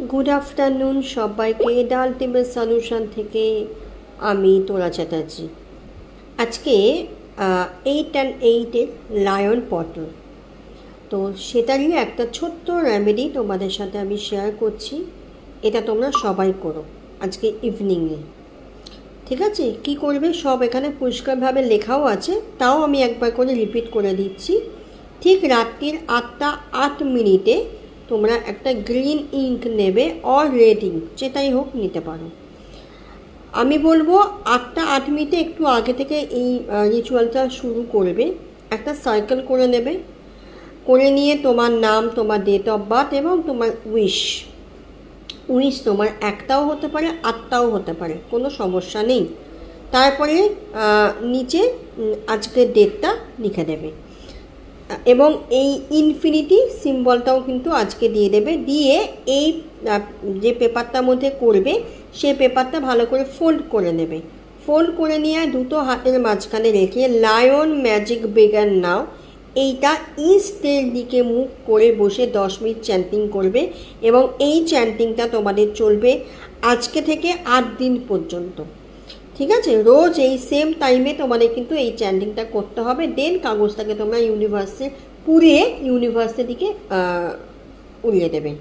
Good afternoon সবাইকে। The ultimate solution থেকে আমি তোলা চ্যাটার্জি। আজকে 8 and 8-এর লায়ন পটল, তো সেটারই একটা ছোট্ট রেমেডি তোমাদের সাথে আমি শেয়ার করছি। এটা তোমরা সবাই করো আজকে ইভিনিংয়ে, ঠিক আছে? কি করবে সব এখানে পরিষ্কারভাবে লেখাও আছে, তাও আমি একবার করে রিপিট করে দিচ্ছি। ঠিক রাত্রির 8টা 8 মিনিটে তোমরা একটা গ্রিন ইঙ্ক নেবে, অর রেড ইঙ্ক, যেটাই হোক নিতে পারো। আমি বলবো 8টা 8 মিনিটে একটু আগে থেকে এই রিচুয়ালটা শুরু করবে। একটা সার্কেল করে নেবে, করে নিয়ে তোমার নাম, তোমার ডেট অফ বার্থ এবং তোমার উইশ তোমার একটাও হতে পারে, 8টাও হতে পারে, কোনো সমস্যা নেই। তারপরে নিচে আজকের ডেটটা লিখে দেবে এবং এই ইনফিনিটি সিম্বলটাও কিন্তু আজকে দিয়ে দেবে। দিয়ে এই যে পেপারটার মধ্যে করবে সেই পেপারটা ভালো করে ফোল্ড করে নেবে। ফোল্ড করে নিয়ে দুটো হাতের মাঝখানে রেখে লায়ন ম্যাজিক বিগান নাও এইটা ইস্টের দিকে মুখ করে বসে 10 মিনিট চ্যান্টিং করবে এবং এই চ্যান্টিংটা তোমাদের চলবে আজকে থেকে 8 দিন পর্যন্ত, ঠিক আছে? রোজ এই সেম টাইমে তোমাদের কিন্তু এই চ্যান্টিংটা করতে হবে। দেন কাগজটাকে তোমরা ইউনিভার্সে পুড়িয়ে ইউনিভার্সের দিকে উড়িয়ে দেবে।